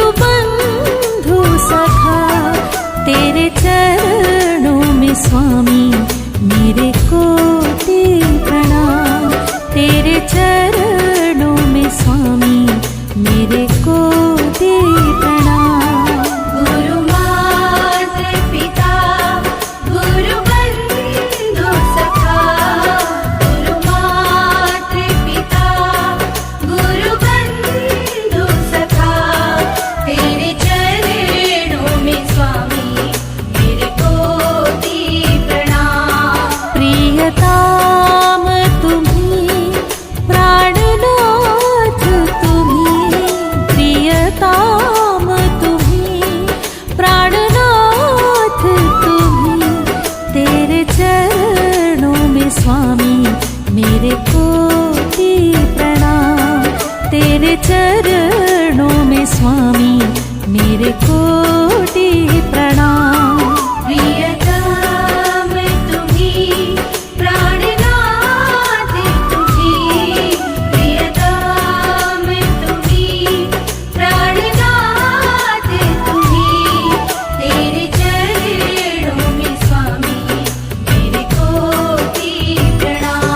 गुरु बंधु सखा, तेरे चरणों में स्वामी मेरे कोटि प्रणाम। तेरे चरणों में स्वामी मेरे कोटि प्रणाम। गुरु माता पिता गुरु बंधु सखा, गुरु माता पिता गुरु बंधु सखा, तेरे चरणों में स्वामी मेरे कोटि प्रणाम। प्रियतम तुम्ही प्राणनाथ तुम्ही, प्रियतम तुम्ही प्राणनाथ तुम्ही, तेरे चरणों में स्वामी मेरे कोटि प्रणाम। तेरे चरणों में स्वामी मेरे कोटि प्रणाम। प्रियतम तुम्ही प्राणनाथ तुम्ही, प्रियतम तुम्ही प्राणनाथ तुम्ही, तेरे चरणों में स्वामी मेरे कोटि प्रणाम।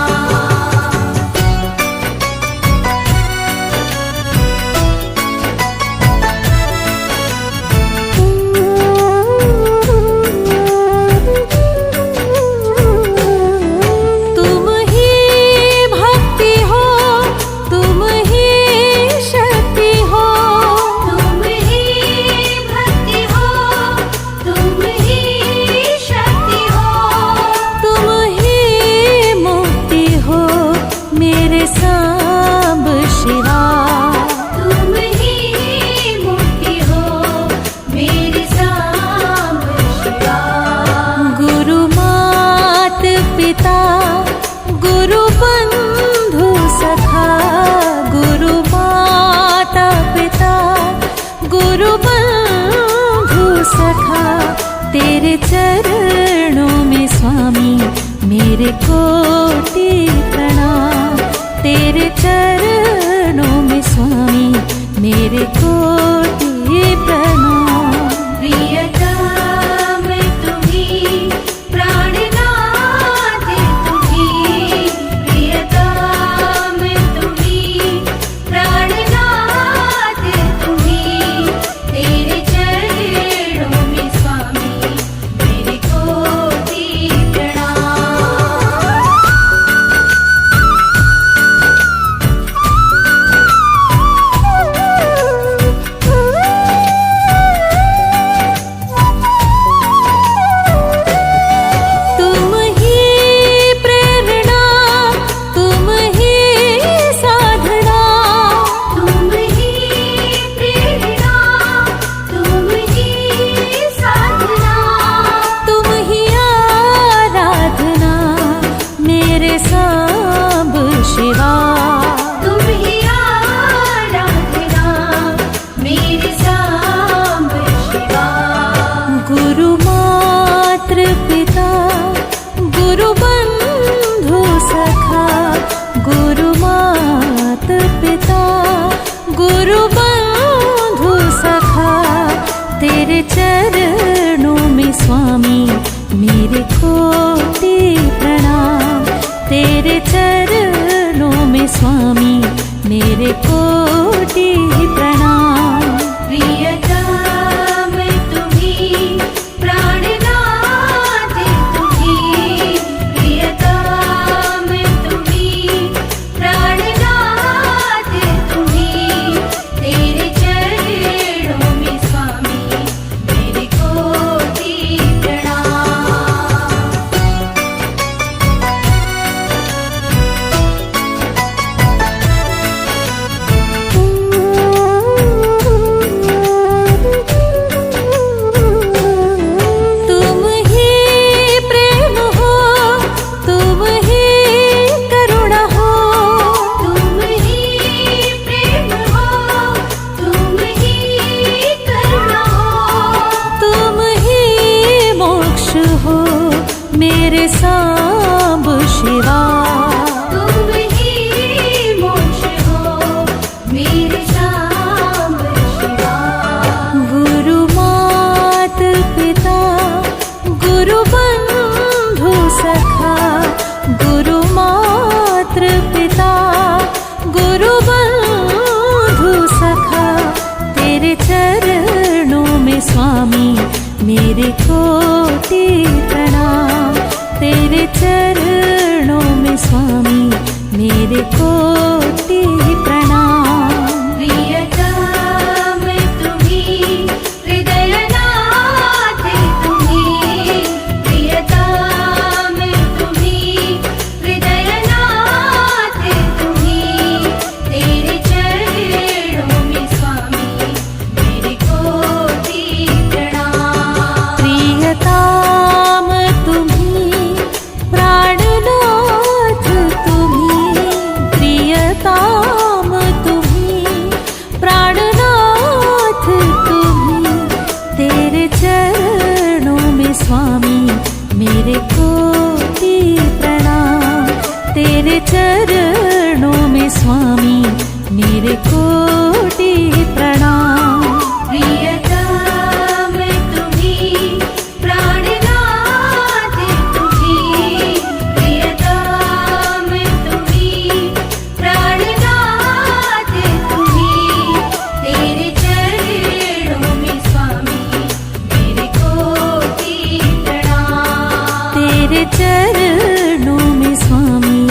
तुम ही भक्ति हो, तुम ही शक्ति हो, तुम ही भक्ति हो, तुम ही शक्ति हो, तुम ही मुक्ति हो मेरे सांब शिवा। तुम ही मुक्ति हो मेरे सांब शिवा। गुरु मात पिता गुरु बंधु सखा, गुरु माता पिता गुरु बंधु सखा, तेरे चरणों में स्वामी मेरे कोटि प्रणाम। तेरे चरणों में स्वामी मेरे कोटि प्रणाम। प्रियतम तुम्ही प्राणनाथ तुम्ही, प्रियतम तुम्ही प्राणनाथ तुम्ही, तेरे चरणों में स्वामी मेरे कोटि प्रणाम। तुम ही प्रेरणा, तुम ही साधना, तुम ही प्रेरणा, तुम ही साधना, तुम ही आराधना मेरे सांब शिवा। तुम ही आराधना मेरे सांब शिवा। गुरु मातृ पिता गुरु बंधु सखा, गुरु मात पिता गुरु बंधु सखा, तेरे चरणों में स्वामी मेरे कोटि प्रणाम। तेरे चरणों में स्वामी मेरे कोटि प्रणाम। प्रियतम तुम्ही प्राणनाथ तुम्ही, प्रियतम तुम्ही प्राणनाथ तुम्ही, तेरे चरणों में स्वामी मेरे कोटि प्रणाम। मेरे कोटि प्रणाम। तेरे चरणों में स्वामी मेरे कोटि प्रणाम। प्रियतम तुम्ही हृदयनाथ तुम्ही प्रियतम तुम्ही हृदयनाथ तुम्ही तेरे चरणों में स्वामी मेरे कोटि प्रणाम। प्रियतम तुम्ही प्राणनाथ तुम्ही प्रियतम तुम्ही प्राणनाथ तुम्ही तेरे चरणों में स्वामी मेरे कोटि प्रणाम। तेरे चरणों में स्वामी मेरे कोटि प्रणाम। प्रियतम तुम्ही प्राणनाथ तुम्ही प्रियतम तुम्ही प्राणनाथ तुम्ही तेरे चरणों में स्वामी मेरे कोटि प्रणाम। तेरे चरणों में स्वामी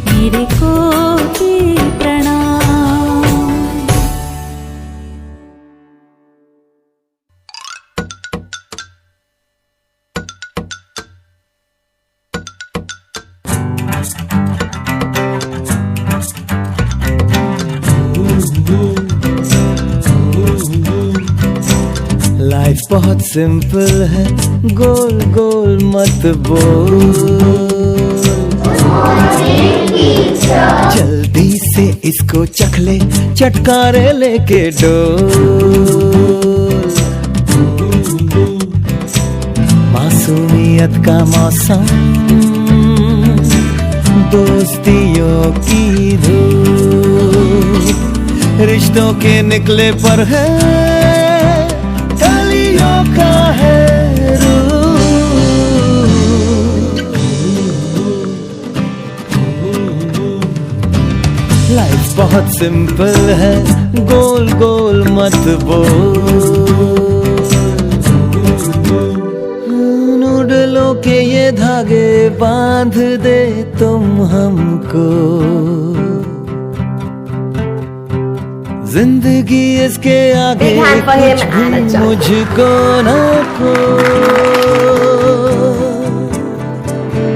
मेरे कोटि प्रणाम। लाइफ बहुत सिंपल है, गोल गोल मत बोल। जल्दी से इसको चख ले, चटकारे लेके डोल। मासूमियत का मौसम, दोस्तियों की धूप, रिश्तों के निकले पर है कलियों का है लाइफ बहुत सिंपल है, गोल गोल मत बोल। नूडलों के ये धागे बांध दे तुम हमको, जिंदगी इसके आगे Big hand for him कुछ and a भी jump. मुझको ना को।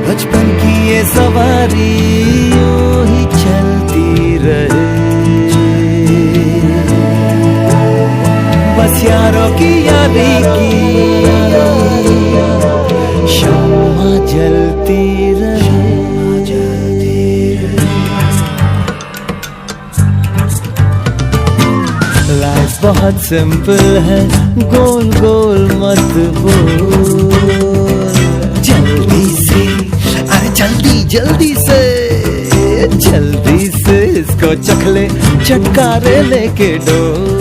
बचपन की ये सवारी यूं ही चलती रहे, बस यारों की यारी की शम्मा जलती रहे। लाइफ बहुत सिंपल है, गोल गोल मत बोल। जल्दी से, अरे जल्दी जल्दी से, जल्दी से इसको चख ले, चटकारे लेके डोल।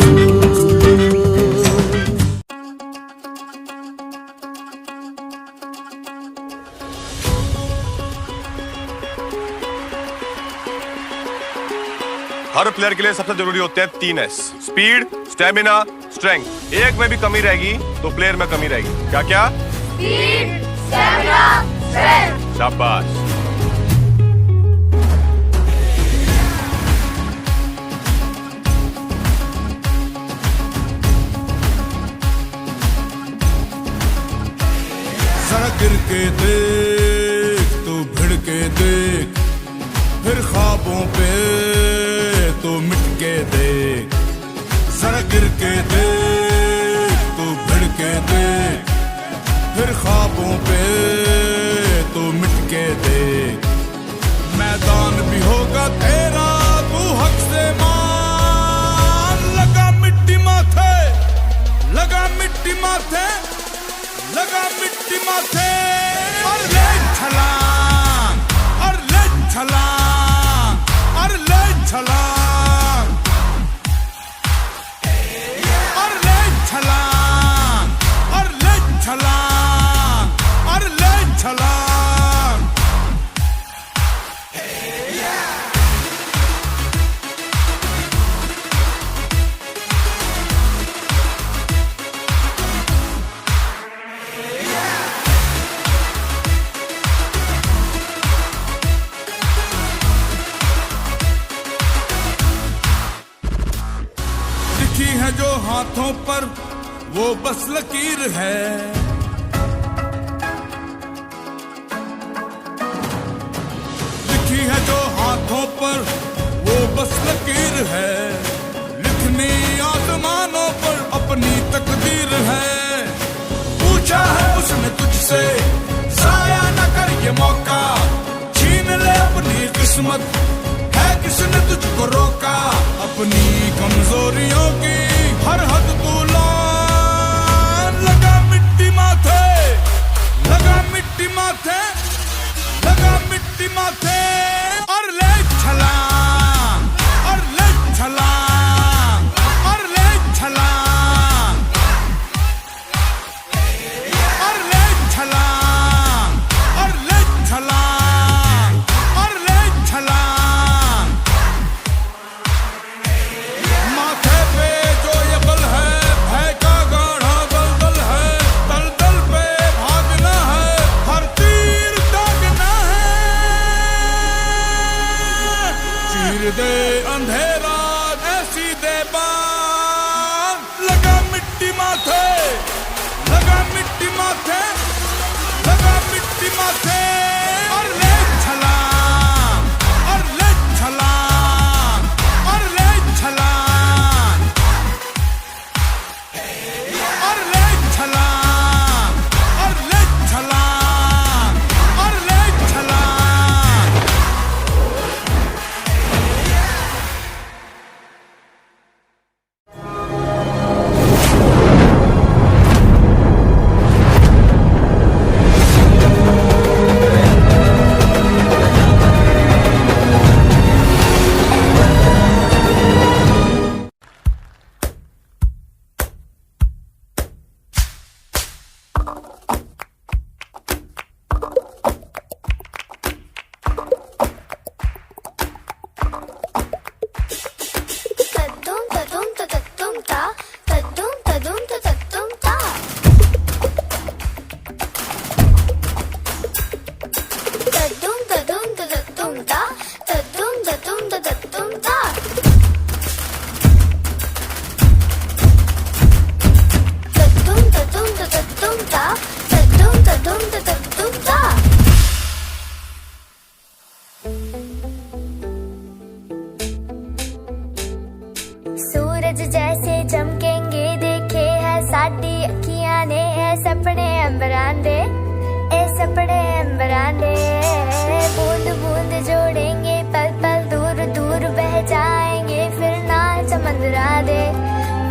हर प्लेयर के लिए सबसे जरूरी होते हैं 3 S: स्पीड, स्टेमिना, स्ट्रेंथ। एक में भी कमी रहेगी तो प्लेयर में कमी रहेगी। क्या क्या? Speed, stamina, strength. शाबाश। जरा गिर के देख, तू भिड़ के देख, फिर ख्वाबों पे तू मिट के देख। जरा गिर के देख, तू भिड़ के देख, फिर ख्वाबों पे तू मिट के देख। मैदान भी होगा तेरा, तू हक से मान। लगा मिट्टी माथे, लगा मिट्टी माथे, लगा मिट्टी माथे। और ले छलांग, और ले छलांग, और ले छलांग, और ले छलांग, और ले छलांग, और ले छलांग। हाथों पर वो बस लकीर है, लिखी है जो हाथों पर वो बस लकीर है, लिखनी आसमानों पर अपनी तकदीर है। पूछा है उसने तुझसे साया न कर ये मौका, छीन ले अपनी किस्मत, है किसने तुझको रोका। अपनी कमजोरियों की हर हद तू लान, लगा मिट्टी माथे, लगा मिट्टी माथे, लगा मिट्टी माथे, और ले छलांग, और ले छलांग, और ले छलांग, और ले छलांग, और ले छलांग, और ले छलांग। माथे पे जो ये बल है, भय का गाढ़ा दलदल है, दलदल पे भागना है, हर तीर दागना है। चीर दे अंधेरा ऐसी दे बान, लगा मिट्टी माथे, लगा मिट्टी माथे, लगा मिट्टी माथे, और ले छलांग, और ले छलांग, और ले छलांग, और ले छलांग, और ले छलांग, और ले छलांग। तद्दुम तद्दुम तद्दुम ता, तद्दुम तद्दुम तद्दुम ता। तद्दुम तद्दुम तद्दुम ता, तद्दुम तद्दुम तद्दुम ता। तद्दुम तद्दुम तद्दुम ता, तद्दुम तद्दुम तद्दुम ता। सूरज जैसे चमकेंगे देखे है साडी अखियां ने, ए सपने अंबरां दे, ए सपने अंबरां दे। बूंद बूंद जोड़ेंगे पल पल दूर दूर बह जाएंगे, फिर नाल समंदरा दे,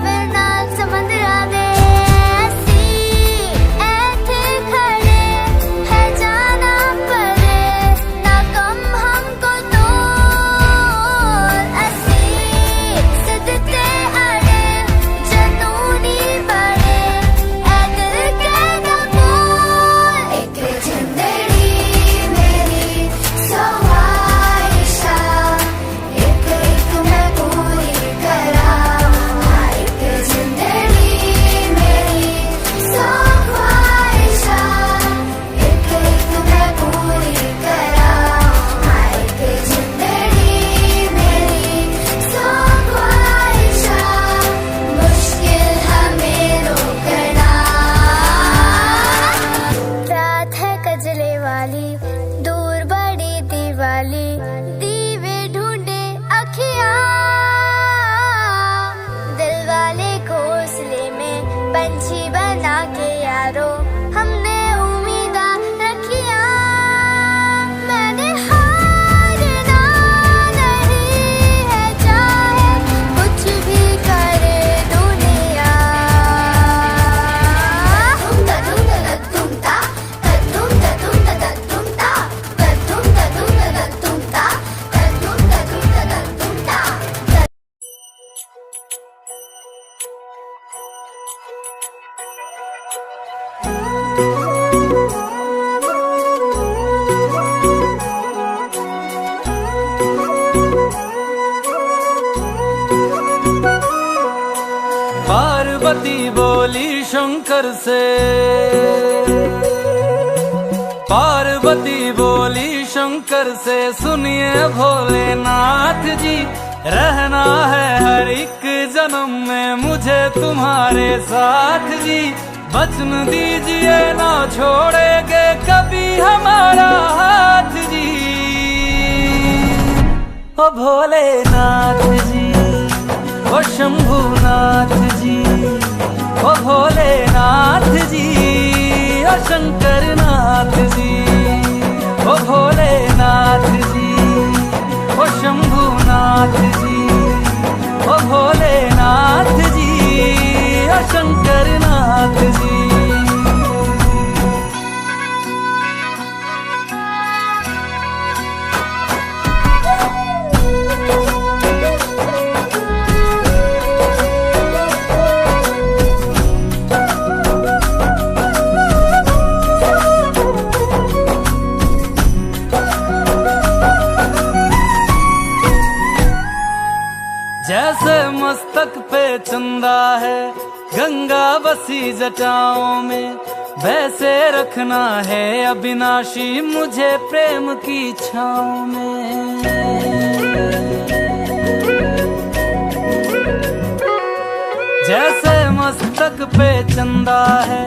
फिर नाल समंदरा दे। असी ऐथे खड़े है जाना पड़े, ना कम हमको तोल। असी सिदते अड़े जनूनी बड़े, ऐ दिल के कबूल। एक जिंदड़ी मेरी ख्वाहिशा, एक एक मैं पूरी करा। एक जिंदड़ी मेरी ख्वाहिशा, एक एक मैं पूरी करा। एक जिंदड़ी मेरी ख्वाहिशा, मुश्किल हमें रोकना। रात है कजले वाली, दूर बड़ी दिवाली, दीवे ढूंढे अखियां। दिल वाले घोंसले में पंछी बना के यारो, हमने उम्मीदा रखिया। मैंने हारना नहीं है, चाहे कुछ भी करे दुनिया। तद्दुम तद्दुम ता, तद्दुम तद्दुम तद्दुम ता, तद्दुम तद्दुम तद्दुम ता, तद्दुम तद्दुम तद्दुम ता। पार्वती बोली शंकर से, पार्वती बोली शंकर से, सुनिए भोलेनाथ जी रहना है हर एक जन्म में मुझे तुम्हारे साथ जी। वचन दीजिए ना छोड़ेंगे कभी हमारा हाथ जी। ओ भोलेनाथ जी, ओ शंभुनाथ जी, ओ भोलेनाथ जी, ओ शंकरनाथ जी, ओ भोलेनाथ जी, ओ शंभुनाथ जी, ओ भोलेनाथ जी, ओ शंकरनाथ जी। जैसे मस्तक पे चंदा है गंगा बसी जटाओं में, वैसे रखना है अविनाशी मुझे प्रेम की छाँव में। जैसे मस्तक पे चंदा है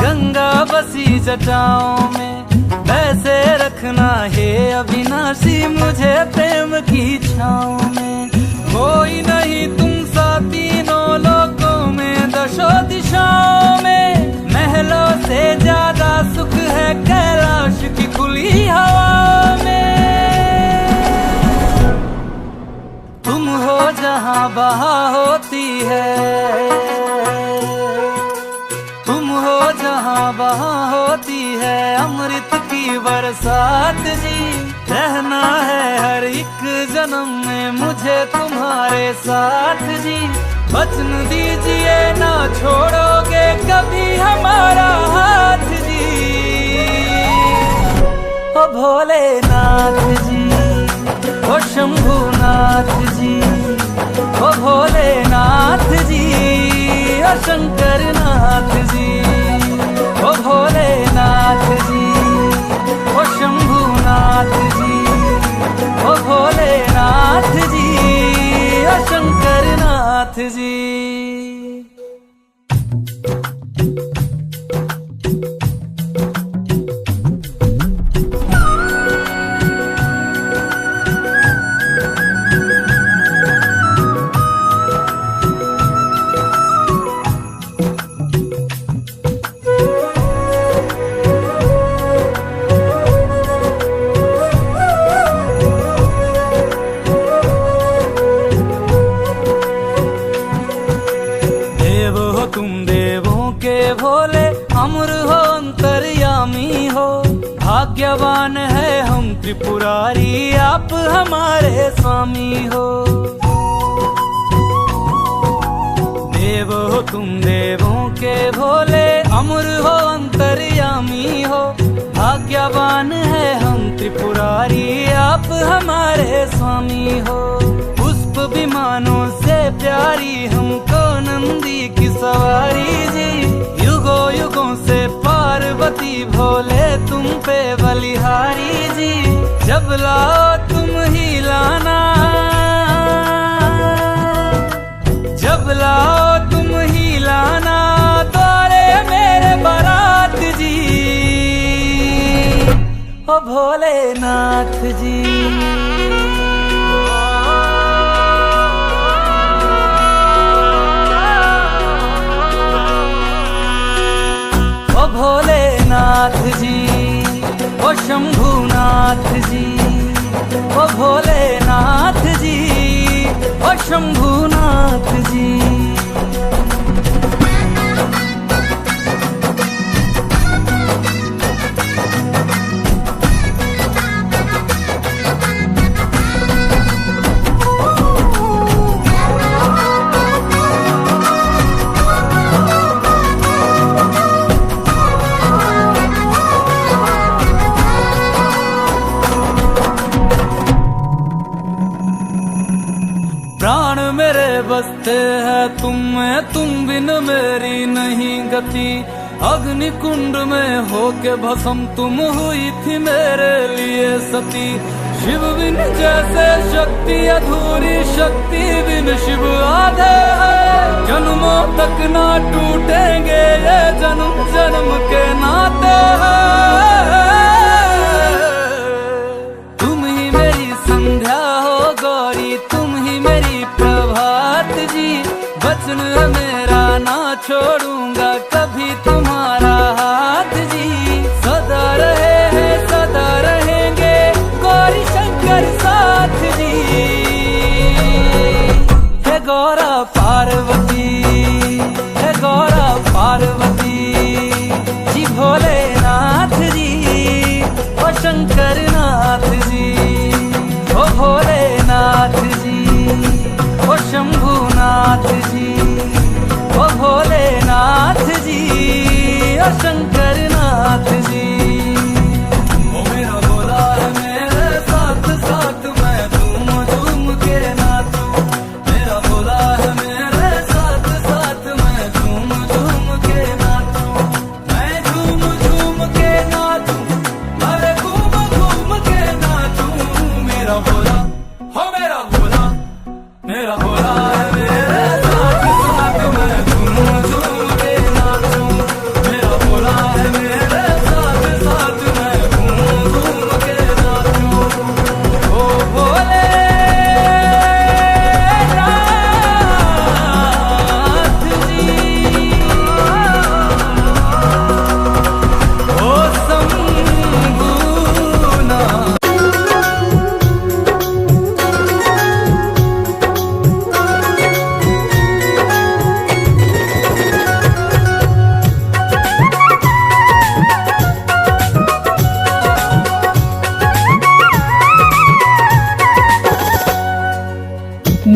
गंगा बसी जटाओं में, वैसे रखना है अविनाशी मुझे प्रेम की छाँव में। कोई नहीं तुम सा तीनों लोकों में दशो दिशाओं में, महलों से ज्यादा सुख है कैलाश की खुली हवा में। तुम हो जहां बहा होती है, तुम हो जहां बहा होती है अमृत की बरसात जी। रहना है हर एक जन्म में मुझे तुम्हारे साथ जी। वचन दीजिए ना छोड़ोगे कभी हमारा हाथ जी। ओ भोलेनाथ जी, ओ शंभुनाथ जी, ओ भोलेनाथ जी, ओ शंकरनाथ जी, ओ भोलेनाथ जी, ओ शंभुनाथ जी, ओ भोलेनाथ जी, ओ शंकरनाथ जी। भाग्यवान है हम त्रिपुरारी आप हमारे स्वामी हो। देव हो तुम देवों के भोले, अमर हो अंतर्यामी हो। भाग्यवान है हम त्रिपुरारी आप हमारे स्वामी हो। पुष्प विमानों से प्यारी हमको नंदी की सवारी जी। युगों युगों से पार्वती भोले तुम पे बलिहारी जी। जब लाओ तुम ही लाना, जब लाओ तुम ही लाना द्वारे मेरे बारात जी। ओ भोलेनाथ जी, ओ भोलेनाथ जी, ओ शंभुनाथ जी, ओ भोलेनाथ जी, ओ शंभुनाथ जी। प्राण मेरे बसते हैं तुम में, तुम बिन मेरी नहीं गति। अग्नि कुंड में होके भस्म तुम हुई थी मेरे लिए सती। शिव बिन जैसे शक्ति अधूरी, शक्ति बिन शिव आधे है। जन्मों तक ना टूटेंगे ये जन्म जन्म के नाते हैं। तुम ही मेरी संध्या हो गौरी, तुम ही मेरी प्रभात जी। वचन है मेरा ना छोड़ूंगा कभी तुम्हारा हाथ जी। सदा रहे हैं सदा रहेंगे गौरी शंकर साथ जी। हे गौरा पार्वती, हे गौरा पार्वती जी। भोलेनाथ जी ओ शंकर नाथ जी, ओ भोलेनाथ जी ओ शंभुनाथ जी, ओ भोलेनाथ जी ओ शंकर नाथ जी। ओ मेरा भोला है मेरे साथ साथ मैं झूम झूम के नाचूं। मेरा भोला है मेरे साथ साथ मैं झूम झूम के नाचूं। मैं झूम झूम के नाचूं, अरे घूम घूम के नाचूं। मेरा भोला हो मेरा भोला, मेरा भोला है मेरे साथ साथ मैं झूम झूम के नाचूं। मेरा भोला है मेरे साथ साथ मैं झूम झूम के नाचूं। ओ भोले नाथ जी, ओ शंभुनाथ।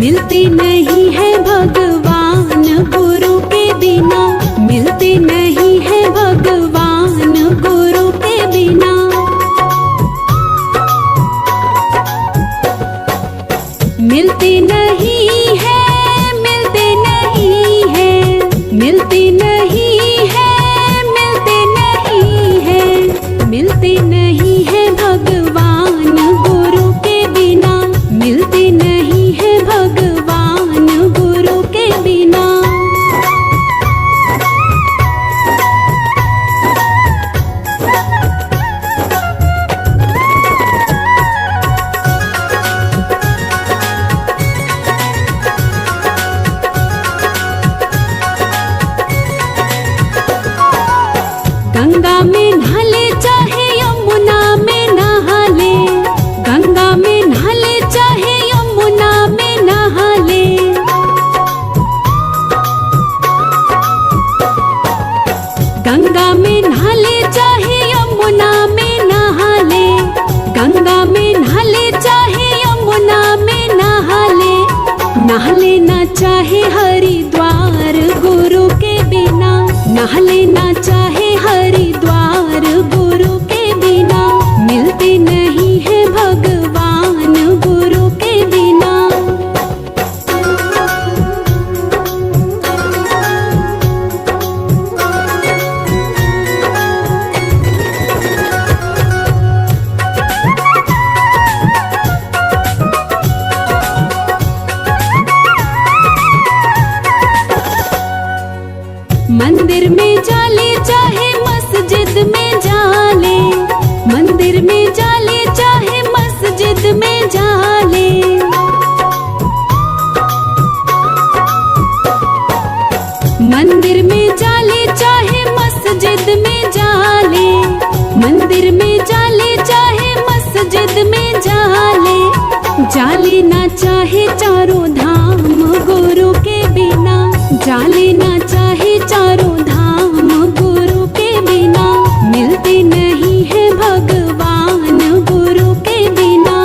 मिलते नहीं है भगवान गुरु के बिना, मिलते नहीं है भगवान गुरु के बिना। मिलते नहीं है, मिलते नहीं है, मिलते नहीं है, मिलते नहीं है, मिलते नहीं है भगवान गुरु के बिना, मिलते नहीं है भगवान गुरु के बिना। गंगा में नहाले चाहे यमुना में नहा ले, गंगा में नहाले चाहे यमुना में नहा ले। गंगा में नहाले चाहे यमुना में नहा ले, गंगा में नहाले चाहे यमुना में नहा ले। नहा लेना चाहे हरिद्वार गुरु के बिना, नहा लेना चाहे हरिद्वार गुरु के बिना। मिलते नहीं है भगवान गुरु के बिना। मंदिर में जाले चाहे मस्जिद में जाले, मंदिर में जाले चाहे मस्जिद में जाले। मंदिर में जाले चाहे मस्जिद में जाले, मंदिर में जाले चाहे मस्जिद में जाले। जाले ना चाहे चारों धाम गुरु के बिना, जाले ना चाहे चारों धाम गुरु के बिना। मिलते नहीं है भगवान गुरु के बिना।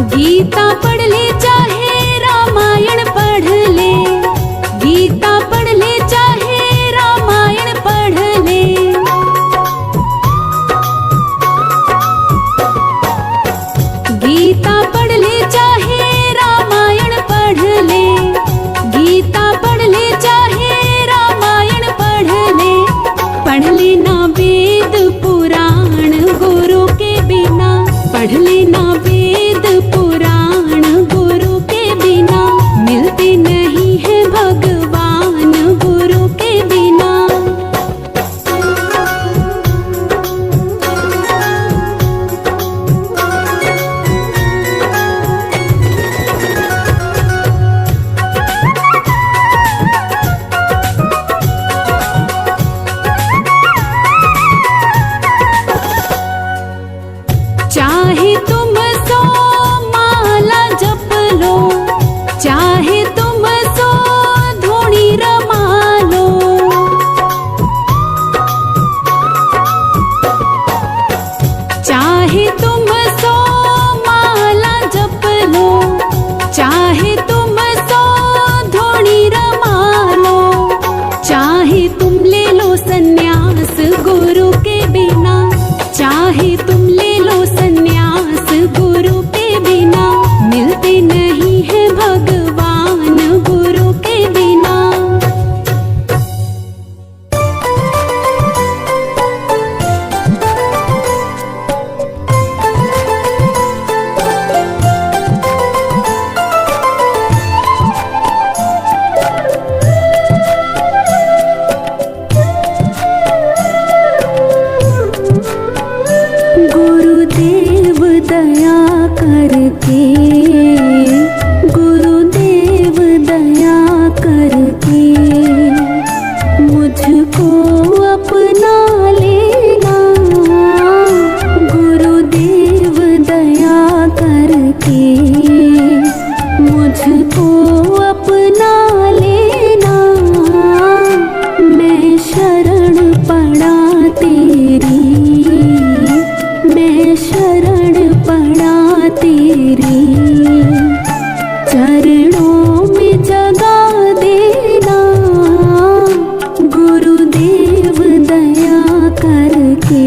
गीता पढ़ ले चाहे रामायण मुझको अपना लेना, मैं शरण पड़ा तेरी, मैं शरण पड़ा तेरी, चरणों में जगा देना गुरुदेव दया करके।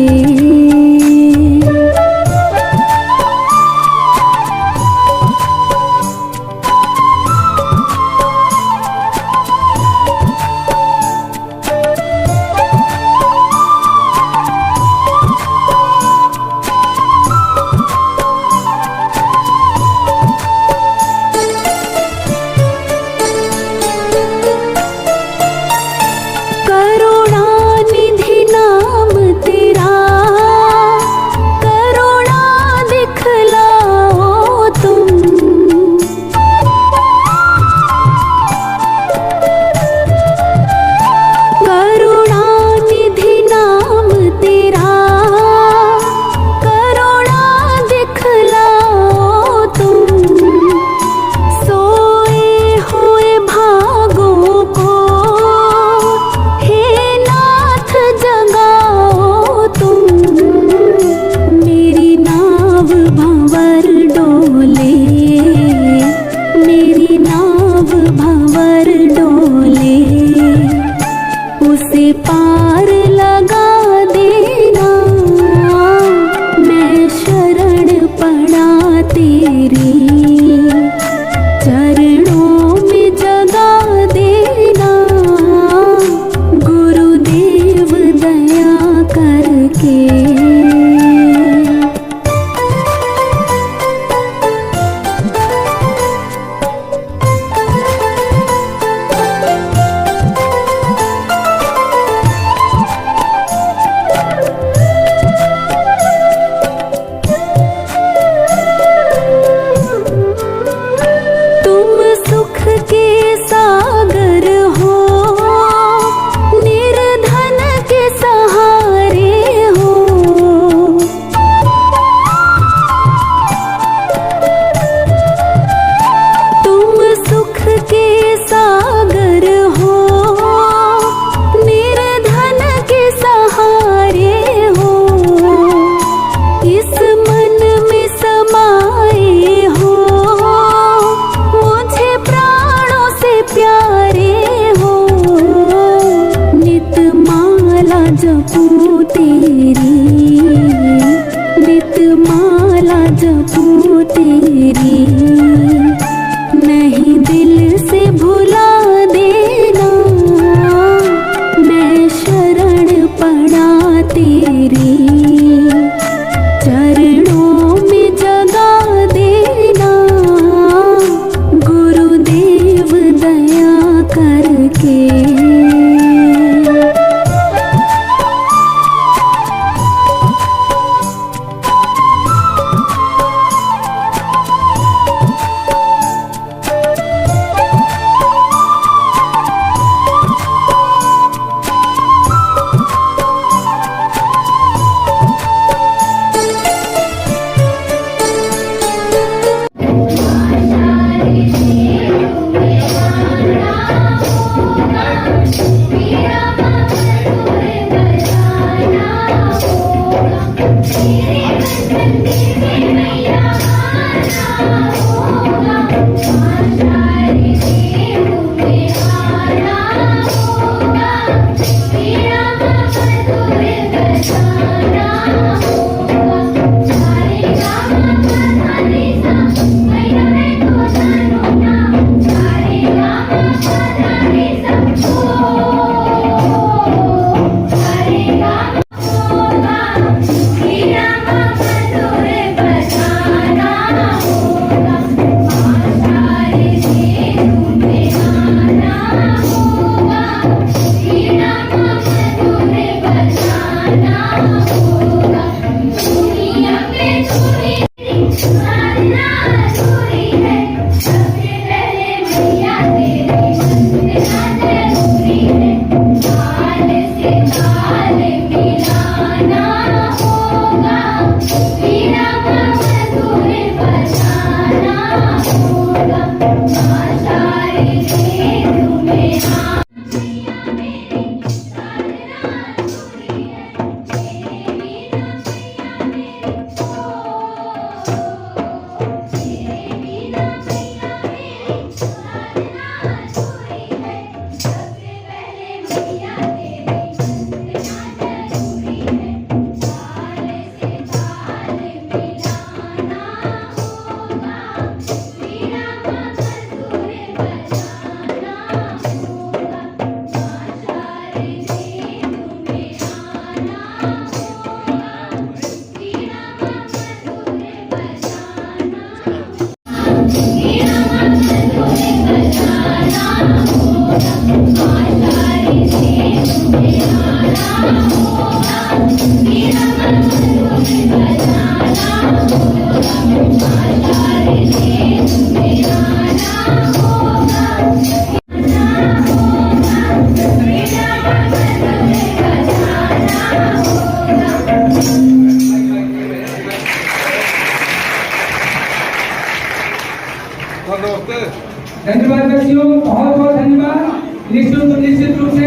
धन्यवाद बच्चियों, बहुत बहुत धन्यवाद। निश्चित रूप से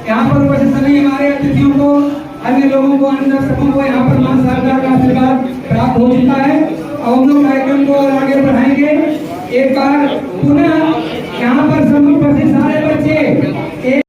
यहाँ पर उपस्थित सभी हमारे अतिथियों को, अन्य लोगों को, अन्य दर्शकों को यहाँ पर मां शारदा का आशीर्वाद प्राप्त हो चुका है। और हम लोग कार्यक्रम को आगे बढ़ाएंगे। एक बार पुनः यहाँ पर सभी उपस्थित सारे बच्चे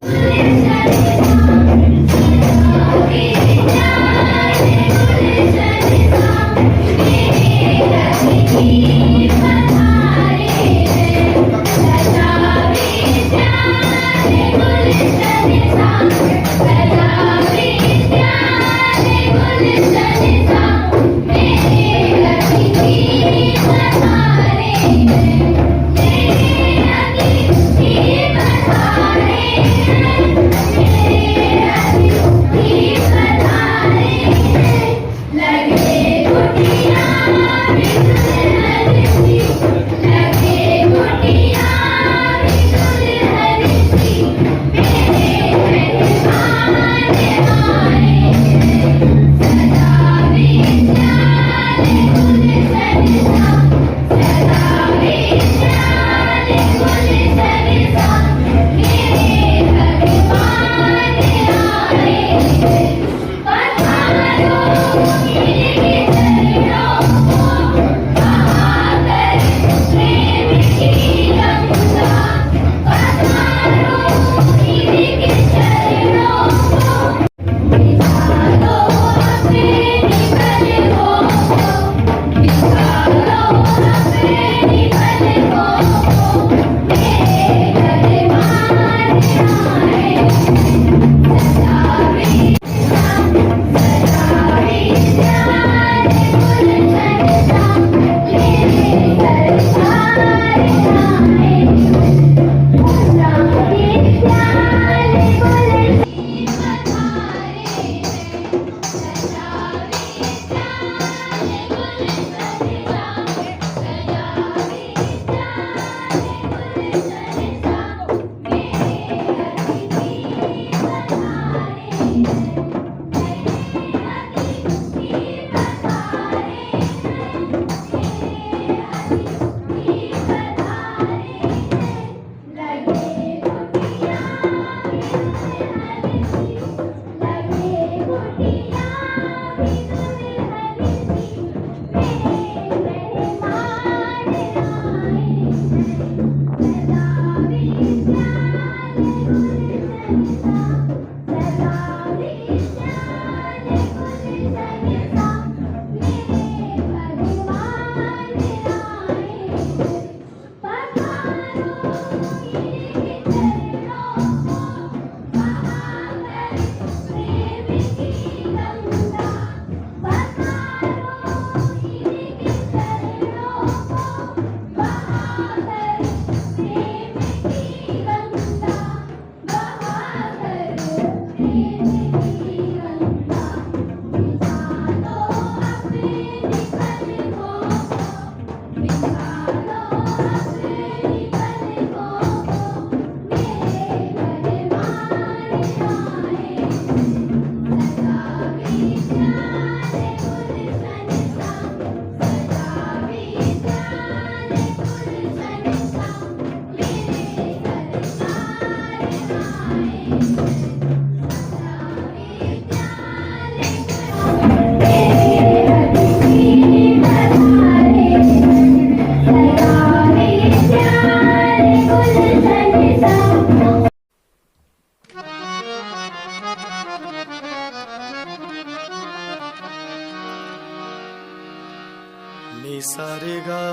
नि सा रे गा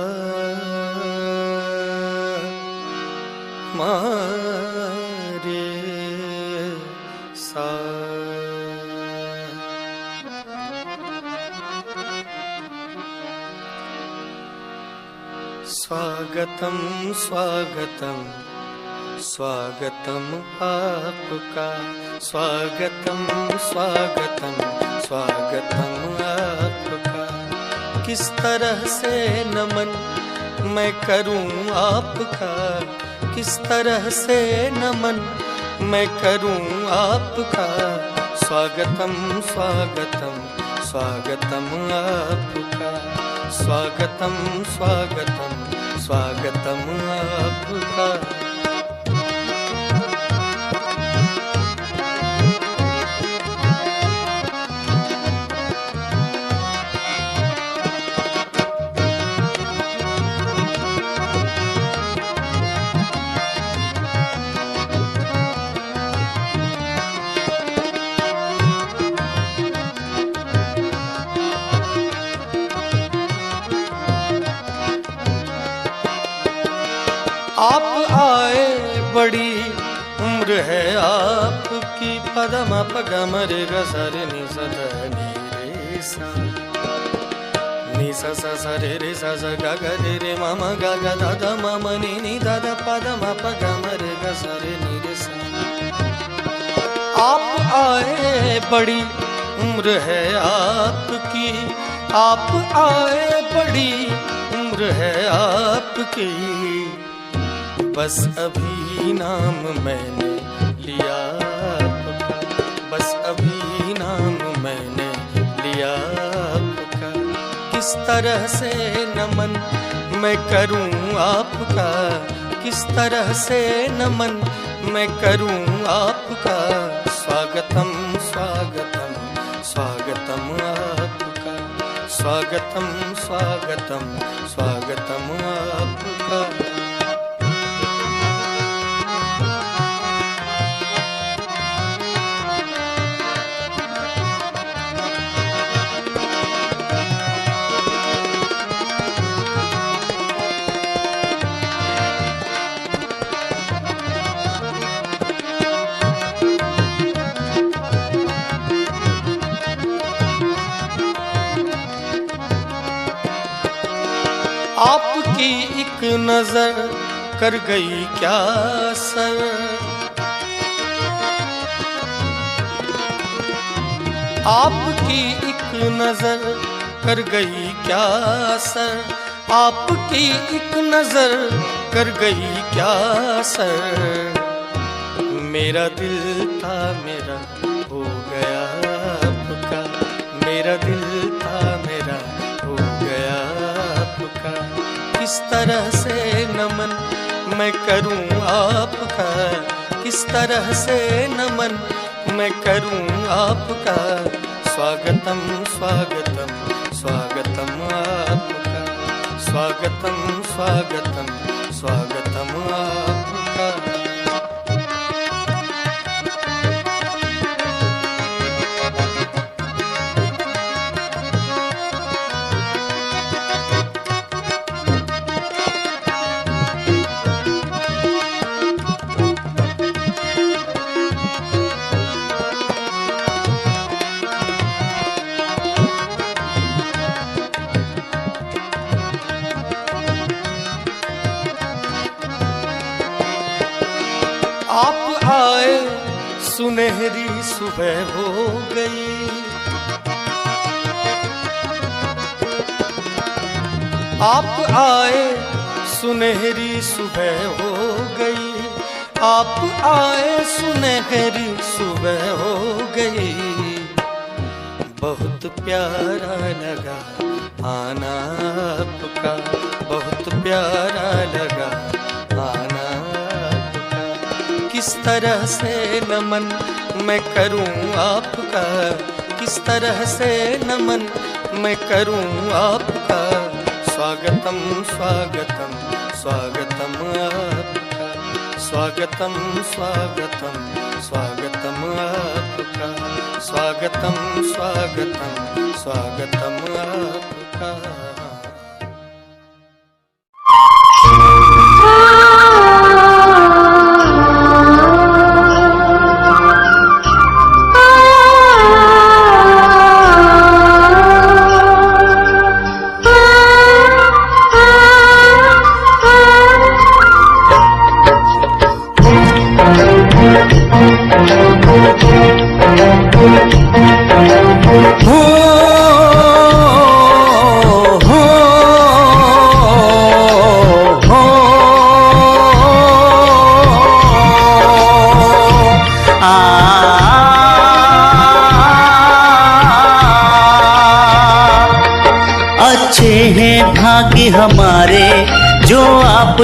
मा रे सा। स्वागतम स्वागतम स्वागतम आपका, स्वागतम स्वागतम स्वागतम आपका। किस तरह से नमन मैं करूं आपका, किस तरह से नमन मैं करूं आपका। स्वागतम स्वागतम स्वागतम आपका, स्वागतम स्वागतम स्वागतम आपका। आप आए बड़ी उम्र है आपकी, पदम पगम रे ग सर नि स ध नि रे सा, नि स स स रे रे स स ग ग रे रे म म ग ग द द म म नि नि द द पदम पगम रे ग सर नि रे सा। आप आए बड़ी उम्र है आपकी, आप आए बड़ी उम्र है आपकी, बस अभी नाम मैंने लिया आपका, बस अभी नाम मैंने लिया आपका। किस तरह से नमन मैं करूं आपका, किस तरह से नमन मैं करूं आपका। स्वागतम स्वागतम स्वागतम आपका, स्वागतम स्वागतम स्वागतम आपका। आपकी एक नजर कर गई क्या असर, आपकी एक नजर कर गई क्या असर, आपकी एक नजर कर गई क्या असर। मेरा दिल था मेरा हो गया आपका, मेरा दिल था मेरा हो गया आपका। किस तरह से नमन मैं करूं आपका, किस तरह से नमन मैं करूं आपका। स्वागतम स्वागतम स्वागतम आपका, स्वागतम स्वागतम स्वागतम आपका। आप आए सुनहरी सुबह हो गई, आप आए सुनहरी सुबह हो गई, आप आए सुनहरी सुबह हो गई। बहुत प्यारा लगा आना आपका, बहुत प्यारा लगा आना आपका। किस तरह से नमन मैं करूं आपका, किस तरह से नमन मैं करूं आपका। स्वागतम स्वागतम स्वागतम आपका, स्वागतम स्वागतम स्वागतम आपका, स्वागतम स्वागतम स्वागतम आपका। हो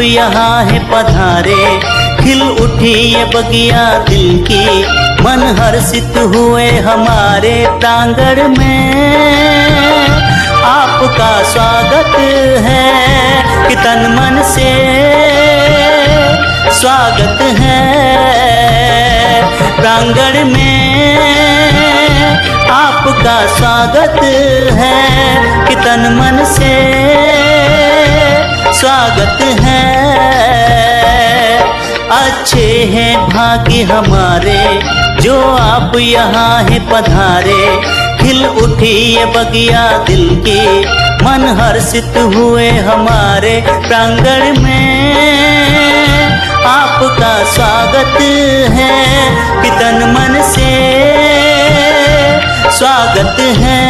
यहाँ है पधारे, खिल उठी ये बगिया दिल की, मन हर्षित हुए हमारे प्रांगण में। आपका स्वागत है कि तन मन से स्वागत है प्रांगण में। आपका स्वागत है कि तन मन से स्वागत है। अच्छे हैं भाग्य हमारे जो आप यहाँ है पधारे, खिल उठी ये बगिया दिल की, मन हर्षित हुए हमारे प्रांगण में। आपका स्वागत है कि तन मन से स्वागत है।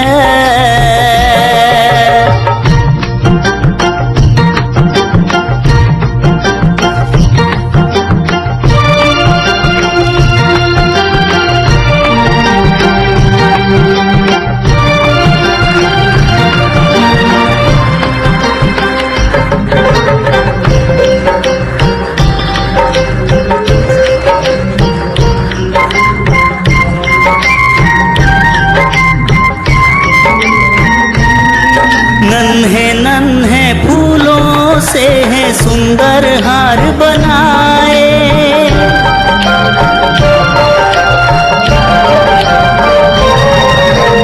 नन्हे नन्हे फूलों से है सुंदर हार बनाए,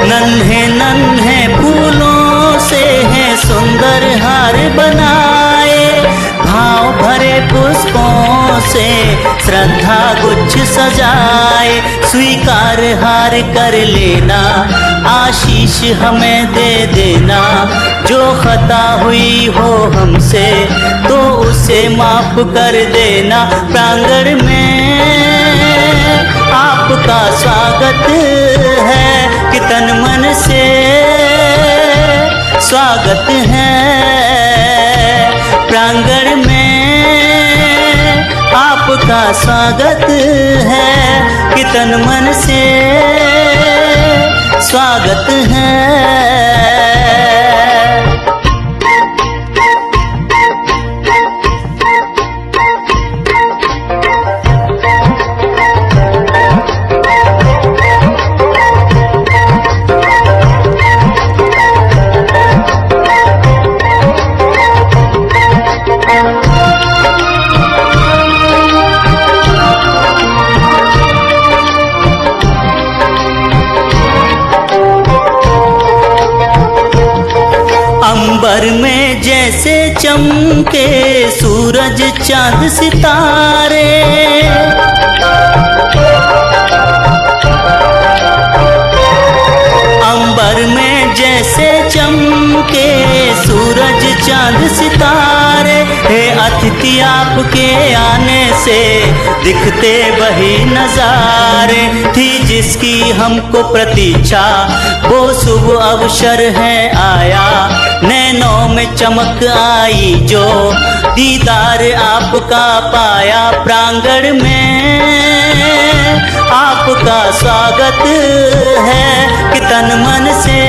नन्हे नन्हे फूलों से है सुंदर हार बनाए। भाव भरे पुष्पों से श्रद्धा गुच्छ सजाए, स्वीकार हार कर लेना, आशीष हमें दे देना। जो खता हुई हो हमसे तो उसे माफ कर देना। प्रांगण में आपका स्वागत है कि तन मन से स्वागत है। प्रांगण में आपका स्वागत है कि तन मन से स्वागत है। अंबर में जैसे चमके सूरज चांद सितारे, अंबर में जैसे चमके सूरज चांद सितारे। हे अतिथि आपके आने से दिखते वही नजारे, थी जिसकी हमको प्रतीक्षा वो शुभ अवसर है आया। नैनों में चमक आई जो दीदार आपका पाया। प्रांगण में आपका स्वागत है कि तन मन से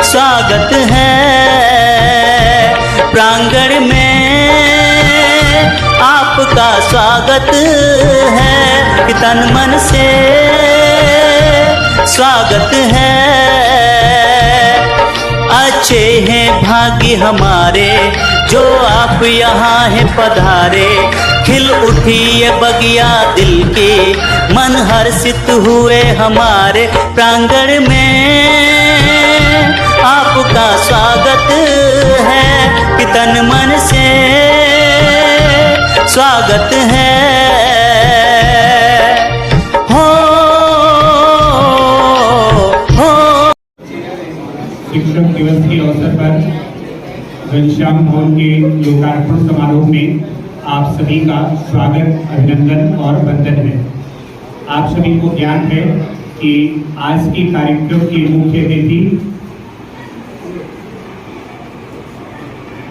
स्वागत है। प्रांगण में आपका स्वागत है कि तन मन से स्वागत है। अच्छे हैं भाग्य हमारे जो आप यहाँ है पधारे, खिल उठी ये बगिया दिल की, मन हर्षित हुए हमारे प्रांगण में। आपका स्वागत है कि तन मन से स्वागत है। शिक्षक दिवस के अवसर पर घनश्याम भवन के लोकार्पण समारोह में आप सभी का स्वागत, अभिनंदन और वंदन है। आप सभी को ज्ञात है कि आज के कार्यक्रम के मुख्य अतिथि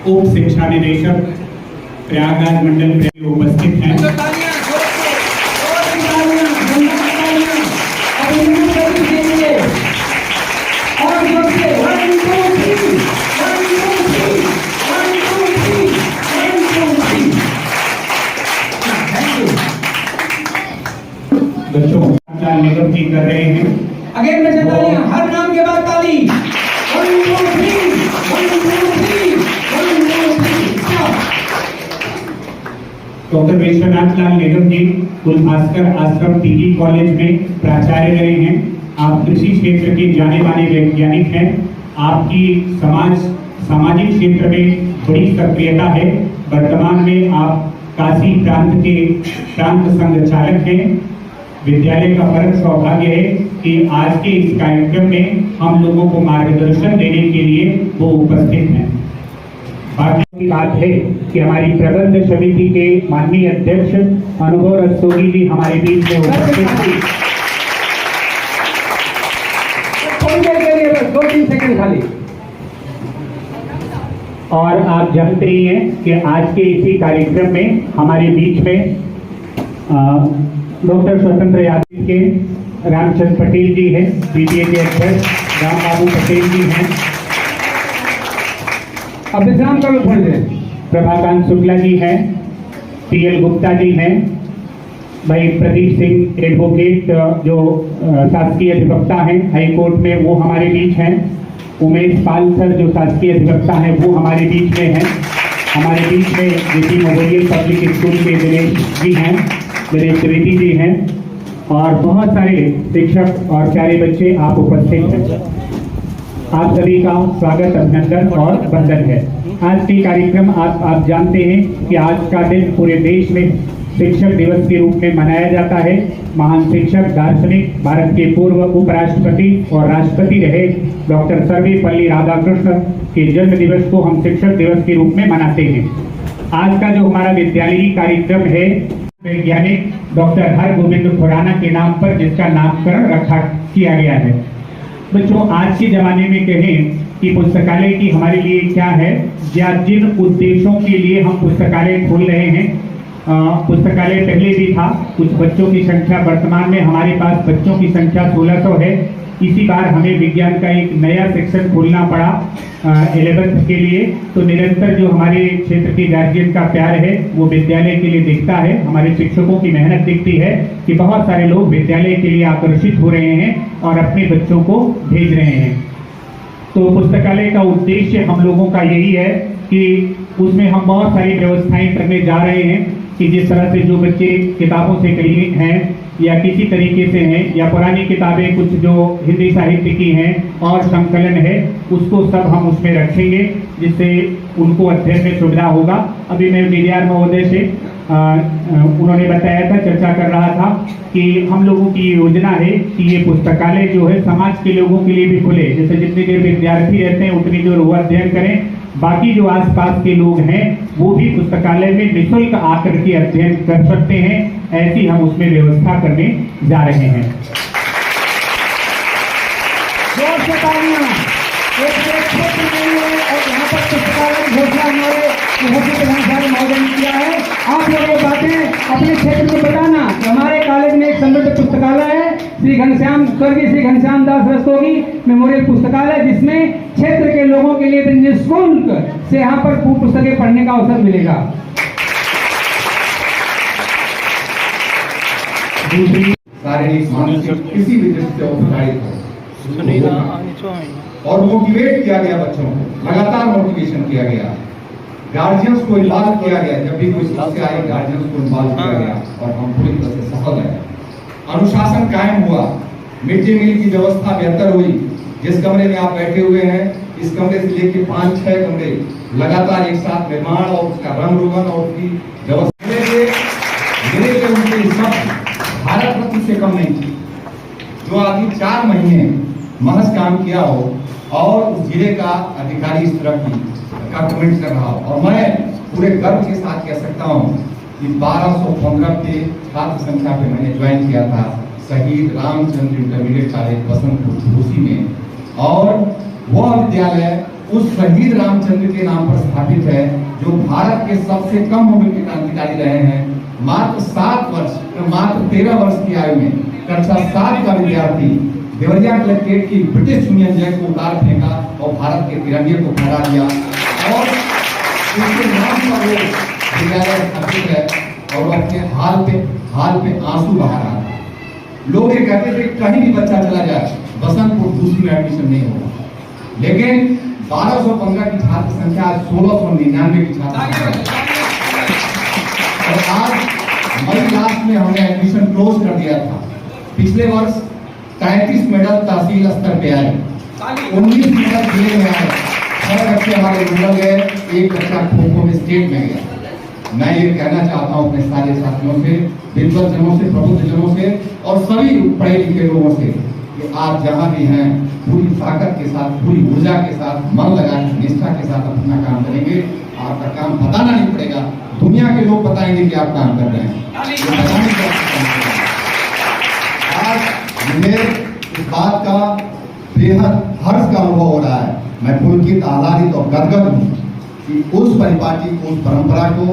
उप शिक्षा निदेशक प्रयागराज मंडल में उपस्थित हैं। जी कर रहे हैं। अगेन में तालियां, हर नाम के बाद ताली। 1 2 3 1 2 3 1 2 3 डॉक्टर विश्वनाथ लाल निगम जी कुलभास्कर आश्रम टीटी कॉलेज में प्राचार्य रहे हैं। आप कृषि क्षेत्र के जाने माने वैज्ञानिक हैं। आपकी सामाजिक क्षेत्र में बड़ी सक्रियता है। वर्तमान में आप काशी प्रांत के प्रांत संघ चालक हैं। विद्यालय का परम सौभाग्य है कि आज के इस कार्यक्रम में हम लोगों को मार्गदर्शन देने के लिए वो उपस्थित हैं। बाकी की बात है कि हमारी प्रबंध समिति के माननीय अध्यक्ष अनुभव रस्तोगी जी हमारे बीच में उपस्थित हैं। 2-3 सेकंड खाली। और आप जानते ही हैं कि आज के इसी कार्यक्रम में हमारे बीच में डॉक्टर स्वतंत्र यादव के रामचंद्र पटेल जी हैं, पीटीए के अध्यक्ष राम बाबू पटेल जी हैं। अब विश्राम करो थोड़ी देर। प्रभाकांत शुक्ला जी हैं, पीएल गुप्ता जी हैं, भाई प्रदीप सिंह एडवोकेट जो शासकीय अधिवक्ता हैं हाई कोर्ट में, वो हमारे बीच हैं। उमेश पाल सर जो शासकीय अधिवक्ता हैं वो हमारे बीच में हैं। हमारे बीच में जेपी मेमोरियल पब्लिक स्कूल के दिनेश जी हैं, दिनेश त्रिवेदी जी हैं और बहुत सारे शिक्षक और प्यारे बच्चे आप उपस्थित हैं। आप सभी का स्वागत, अभिनंदन और वंदन है। आज के कार्यक्रम आप जानते हैं कि आज का दिन पूरे देश में शिक्षक दिवस के रूप में मनाया जाता है। महान शिक्षक, दार्शनिक, भारत के पूर्व उपराष्ट्रपति और राष्ट्रपति रहे डॉक्टर सर्वपल्ली राधाकृष्ण के जन्म दिवस को हम शिक्षक दिवस के रूप में मनाते हैं। आज का जो हमारा विद्यालयी कार्यक्रम है वैज्ञानिक डॉक्टर हरगोविंद खुराना के नाम पर, जिसका नामकरण किया गया है। बच्चों, आज के जमाने में कहें कि पुस्तकालय की हमारे लिए क्या है या जिन उद्देश्यों के लिए हम पुस्तकालय खोल रहे हैं, पुस्तकालय पहले भी था। कुछ बच्चों की संख्या, वर्तमान में हमारे पास बच्चों की संख्या 1600 है। इसी बार हमें विज्ञान का एक नया सेक्शन खोलना पड़ा 11th के लिए। तो निरंतर जो हमारे क्षेत्र के गार्जियन का प्यार है वो विद्यालय के लिए दिखता है, हमारे शिक्षकों की मेहनत दिखती है कि बहुत सारे लोग विद्यालय के लिए आकर्षित हो रहे हैं और अपने बच्चों को भेज रहे हैं। तो पुस्तकालय का उद्देश्य हम लोगों का यही है कि उसमें हम बहुत सारी व्यवस्थाएं करने जा रहे हैं कि जिस तरह से जो बच्चे किताबों से कहीं हैं या किसी तरीके से हैं या पुरानी किताबें कुछ जो हिंदी साहित्य की हैं और संकलन है, उसको सब हम उसमें रखेंगे जिससे उनको अध्ययन में सुविधा होगा। अभी मैं डीडीआर महोदय से उन्होंने बताया था, चर्चा कर रहा था कि हम लोगों की योजना है कि ये पुस्तकालय जो है समाज के लोगों के लिए भी खुले। जैसे जितनी देर विद्यार्थी रहते हैं उतनी देर वो अध्ययन करें, बाकी जो आसपास के लोग हैं वो भी पुस्तकालय में निःशुल्क आकर के अध्ययन कर सकते हैं। ऐसी हम उसमें व्यवस्था करने जा रहे हैं। जोर से तालियां। और यहाँ पर पुस्तकालय की घोषणा हमारे विधानसभा महोदय ने किया है। आप लोग ये बातें अपने क्षेत्र में बताना कि हमारे कॉलेज में एक समृद्ध पुस्तकालय है, स्वर्गीय श्री घनश्याम दास रस्तोगी मेमोरियल पुस्तकालय, जिसमें क्षेत्र के लोगों के लिए निःशुल्क से यहाँ पर पुस्तकें पढ़ने का अवसर मिलेगा। दूसरी शारीरिक, मानसिक किसी भी दृष्टि से प्रभावित हो और मोटिवेट किया गया, बच्चों को लगातार मोटिवेशन किया गया, गार्जियंस को इन्वॉल्व किया गया। जब भी कोई समस्या आई गार्जियंस को इन्वॉल्व किया गया और हम पूरी तरह से सफल है। अनुशासन कायम हुआ, मिड डे मील की व्यवस्था बेहतर हुई। जिस कमरे में आप बैठे हुए हैं, इस कमरे से लेकर 5-6 कमरे लगातार एक साथ निर्माण और उसका रंग रोगन और उसकी व्यवस्था मिले थे। उनके सब भारत रत्न से कम नहीं थी। जो आदमी 4 महीने महज काम किया हो और उस जिले का अधिकारी इस तरह की कमेंट कर रहा हो। और मैं पूरे गर्व के साथ कह सकता हूँ कि 1215 के छात्र संख्या पे मैंने ज्वाइन किया था शहीद रामचंद्र इंटरमीडिएट कॉलेज बसंतपुर घोसी में। और वह विद्यालय उस शहीद रामचंद्र के नाम पर स्थापित है, जो भारत के सबसे कम उम्र के क्रांतिकारी रहे हैं। मात्र 13 वर्ष की आयु में कक्षा 7 का विद्यार्थी देवरिया कलेक्ट्रेट की ब्रिटिश यूनियन जैक को उतार फेंका और भारत के तिरंगे को फहरा दिया और उसके नाम पर वो विद्यालय स्थापित है और वो अपने हाल पे आंसू बहा रहा है। लोग ये कहते थे कहीं भी बच्चा चला जाए बसंतपुर दूसरी में एडमिशन नहीं होगा, लेकिन 1215 की छात्र संख्या आज 1699 की छात्र संख्या, और आज मई लास्ट में हमने एडमिशन क्लोज कर दिया था। पिछले वर्ष 33 मेडल तहसील स्तर पे आए, 19 मेडल जिले में आए, 6 बच्चे हमारे रूरल गए, 1 बच्चा खो-खो में स्टेट में गया। मैं ये कहना चाहता हूँ अपने सारे साथियों से, विद्वत जनों से, प्रबुद्ध जनों से और सभी पढ़े लिखे लोगों से कि आप जहाँ भी हैं पूरी ताकत के साथ, पूरी ऊर्जा के साथ, मन लगाकर, निष्ठा के साथ अपना काम करेंगे। आपका काम बताना नहीं पड़ेगा, दुनिया के लोग बताएंगे कि आप काम कर रहे हैं। आज मुझे इस बात का बेहद हर्ष का अनुभव हो रहा है। मैं पुलकित, आह्लादित और गदगद हूँ कि उस परिपाटी को, उस परंपरा को,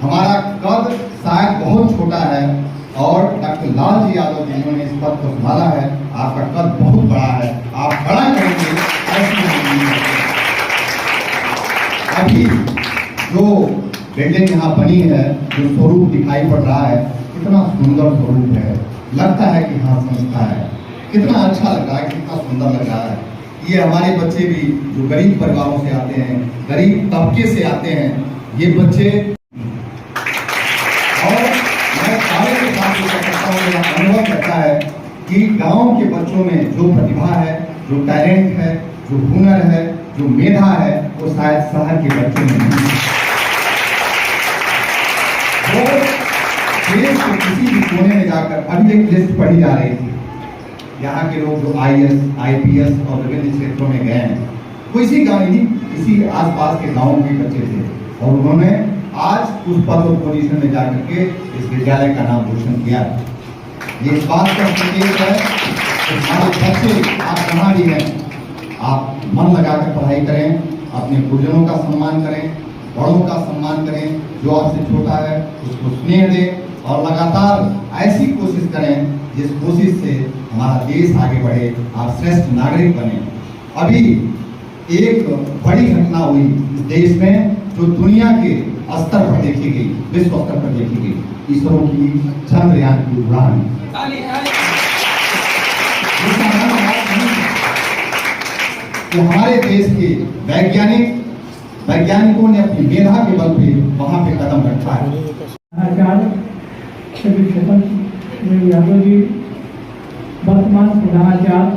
हमारा कद शायद बहुत छोटा है और डॉक्टर लालजी यादव जिन्होंने इस पद को संभाला है, आपका कद बहुत बड़ा है, आप बड़ा करेंगे ऐसी। अभी जो बिल्डिंग यहाँ बनी है, जो स्वरूप दिखाई पड़ रहा है, कितना सुंदर स्वरूप है, लगता है कि हाँ संस्था है, कितना अच्छा लग रहा है, कितना सुंदर लग रहा है। ये हमारे बच्चे भी जो गरीब परिवारों से आते हैं, गरीब तबके से आते हैं, ये बच्चे, और मैं सारे के साथ ये कहता हूँ, मेरा अनुभव करता है कि गांव के बच्चों में जो प्रतिभा है, जो टैलेंट है, जो हुनर है, जो मेधा है, वो शायद शहर के बच्चों में नहीं है। वो देश के किसी भी कोने में जाकर, अभी एक लिस्ट पढ़ी जा रही थी, यहाँ के लोग जो IAS, IPS और विभिन्न क्षेत्रों में गए हैं, वो इसी गाँव ही, इसी आसपास के गाँव के बच्चे थे, और उन्होंने आज उस पद और पोजीशन में जाकर के इस विद्यालय का नाम रोशन किया। ये इस बात का संकेत है कि हमारे बच्चे, आप जहाँ भी हैं, आप मन लगाकर पढ़ाई करें, अपने गुरुजनों का सम्मान करें, बड़ों का सम्मान करें, जो आपसे छोटा है उसको स्नेह दें और लगातार ऐसी कोशिश करें जिस कोशिश से हमारा देश आगे बढ़े, आप श्रेष्ठ नागरिक बने। अभी एक बड़ी घटना हुई इस देश में जो दुनिया के स्तर पर देखी गई, विश्व स्तर पर देखी गई, इसरो की चंद्रयान की उड़ान। तो हमारे देश के वैज्ञानिकों ने अपनी मेधा के बल पे वहां पे कदम रखा है। यादव जी, वर्तमान प्रधानाचार्य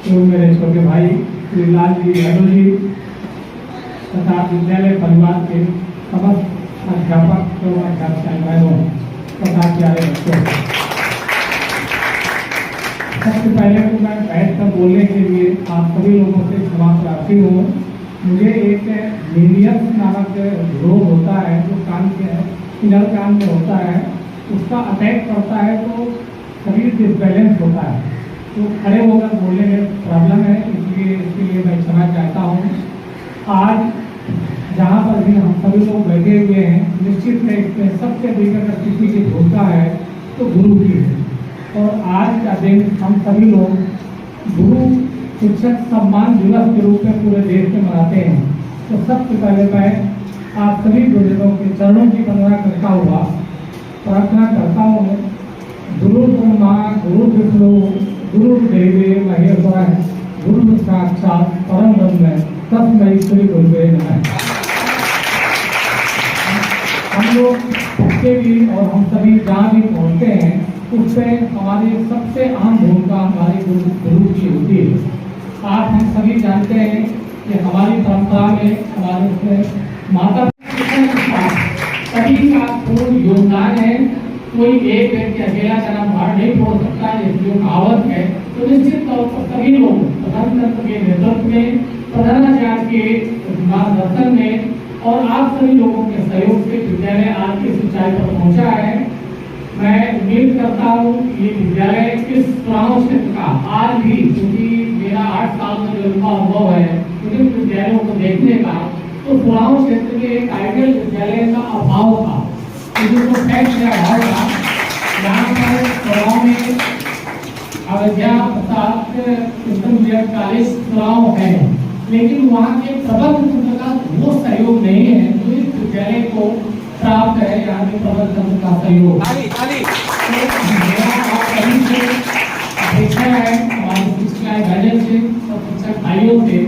एवं मेरे छोटे भाई श्री लालजी यादव जी तथा विद्यालय परिवार के समस्त अध्यापक एवं अध्यापिकाओं तथा प्यारे बच्चों, सबसे पहले तो मैं बैठ कर बोलने के लिए आप सभी लोगों से क्षमा प्रार्थी हूँ। मुझे एक मीडियम नामक रोग होता है जो कान के इनर कान में होता है, उसका अटैक करता है तो शरीर डिसबैलेंस होता है, तो खड़े होकर बोलने में प्रॉब्लम है, इसलिए इसके लिए मैं क्षमा चाहता हूँ। आज जहाँ पर भी हम सभी लोग बैठे हुए हैं, निश्चित है इसमें सबसे अधिक अगर किसी की भूमिका है तो गुरु की है, और आज का दिन हम सभी लोग गुरु शिक्षक सम्मान दिवस के रूप में पूरे देश में मनाते हैं। तो सबसे पहले मैं आप सभी गुरुजनों के चरणों की वंदना करता हुआ प्रार्थना करता हूँ। गुरु ब्रह्मा गुरु विष्णु गुरु देव महेश्वर गुरु साक्षात परम ब्रह्म तस्मै श्री गुरुवे नमः। हम लोग उसके भी और हम सभी जहाँ भी पहुँचते हैं उससे हमारी सबसे आम भूमिका हमारे गुरु की होती है। आज हम सभी जानते हैं कि हमारी परंपरा में हमारे माता सभी का पूर्ण योगदान है। कोई एक व्यक्ति अकेला चना भार नहीं फोड़ सकता है, जो कहावत है। तो निश्चित तौर पर सभी लोग प्रधानमंत्री के नेतृत्व में, प्रधानाचार्य के मार्गदर्शन में और आप सभी लोगों के सहयोग से विद्यालय आज की ऊंचाई पर पहुंचा है। मैं उम्मीद करता हूँ ये विद्यालय इस पुराने क्षेत्र का आज भी, क्योंकि मेरा 8 साल का जो अनुभव है इन विद्यालयों को देखने का, तो पुराने क्षेत्र में एक आइडियल विद्यालय का अभाव था, तो फैक्ट का अभाव था। यहाँ पर पुराव में अयोध्या प्रसाद इंटरमीडिएट पुराव है, लेकिन वहाँ के प्रबंध का वो सहयोग नहीं है जो इस विद्यालय को प्राप्त है। यहाँ के प्रबंध का सहयोग मेरा आप सभी से और शिक्षक भाइयों से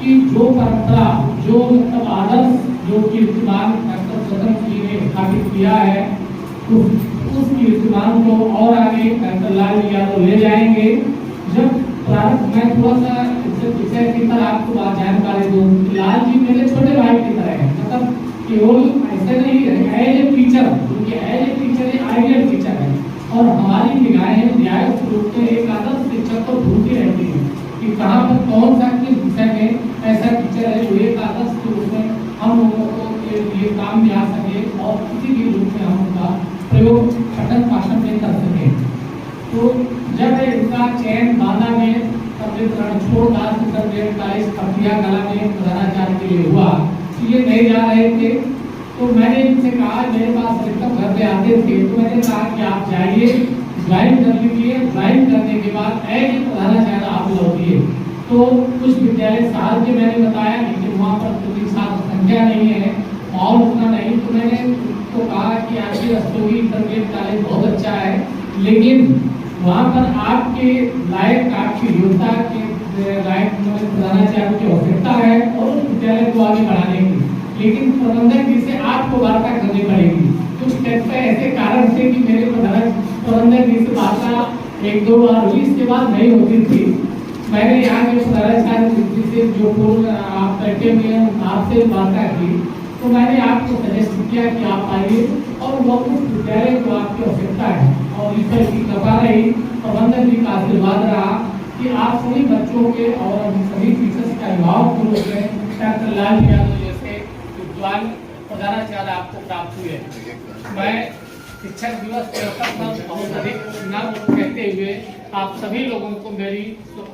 कि जो परंपरा, जो मतलब आदर्श, जो कीर्तिमान डॉक्टर स्वतंत्र जी ने स्थापित किया है, उस कीर्तिमान को और आगे डॉक्टर लाल यादव ले जाएंगे। जब प्रारंभ मैं थोड़ा सा विषय की तरह आपको बात जानकारी दूं, लाल जी मेरे छोटे भाई की तरह है, मतलब केवल ऐसे नहीं है, एज ए टीचर, क्योंकि as a teacher ideal teacher है और हमारी निगाहें न्यायिक रूप से एक आदर्श शिक्षक को ढूंढती रहती है कि कहाँ पर कौन सा किस विषय में ऐसा टीचर है जो एक आदर्श के रूप में हम लोगों को ये काम में आ सके और किसी भी रूप में हम उनका प्रयोग पठन पाठन में कर सके। तो जब इनका चयन बांदा में रणछोड़दास कॉलेज खटिया कला में प्रधानाचार्य के लिए हुआ, ये नहीं जा रहे थे, तो मैंने इनसे कहा, मेरे पास अधिकतम घर पे आते थे, तो मैंने कहा कि आप जाइए ज्वाइन कर लीजिए, ज्वाइन करने के बाद एज प्रधानाचार्य आप लौटिए। तो कुछ विद्यालय शहर के मैंने बताया, लेकिन वहाँ पर क्योंकि छात्र संख्या नहीं है, माहौल उतना नहीं, तो मैंने तो कहा कि आपकी रस्तोगी इंटरमीडिएट कॉलेज बहुत अच्छा है, लेकिन वहाँ पर आपके लायक, आपकी योग्यता के लायक प्रधानाचार्य की आवश्यकता है और उस विद्यालय को आगे बढ़ाने की, लेकिन प्रबंधक जी से आपको वार्ता करनी पड़ेगी। कुछ ऐसे कारण थे कि मेरे प्रबंधक जी से वार्ता 1-2 बार हुई, इसके बाद नहीं होती थी। मैंने यहाँ के प्रधानाचार्य जी से जो पूर्व आप बैठे हुए हैं आपसे वार्ता की, तो मैंने आपको सजेस्ट किया कि आप आइए और वो उस विद्यालय को आपकी आवश्यकता है और ईश्वर की कृपा रही, प्रबंधक जी का आशीर्वाद रहा कि आप सभी बच्चों के और सभी टीचर्स का अभिभावक के रूप में डॉक्टर लाल यादव जैसे विद्वान प्रधानाचार्य आपको प्राप्त हुए। मैं शिक्षक दिवस के अवसर पर बहुत अधिक नाम कहते हुए आप सभी लोगों को मेरी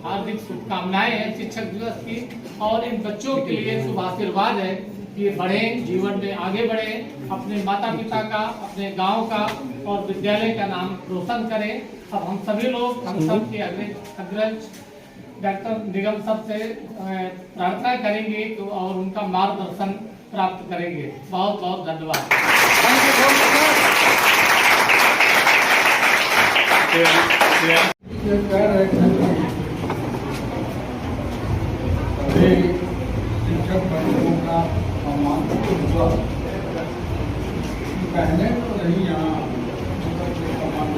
हार्दिक शुभकामनाएं हैं शिक्षक दिवस की, और इन बच्चों के लिए शुभ आशीर्वाद है कि बढ़े, जीवन में आगे बढ़े, अपने माता पिता का, अपने गांव का और विद्यालय का नाम रोशन करें। अब हम सभी लोग, हम सब के अग्रज डॉक्टर निगम सब से प्रार्थना करेंगे और उनका मार्गदर्शन प्राप्त करेंगे। बहुत बहुत धन्यवाद। शिक्षक बंधुओं का सम्मान हुआ, पहले तो नहीं यहाँ सम्मान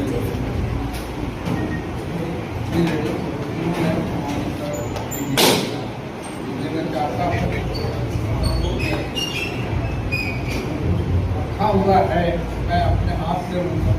रखा हुआ है। मैं अपने हाथ से उनका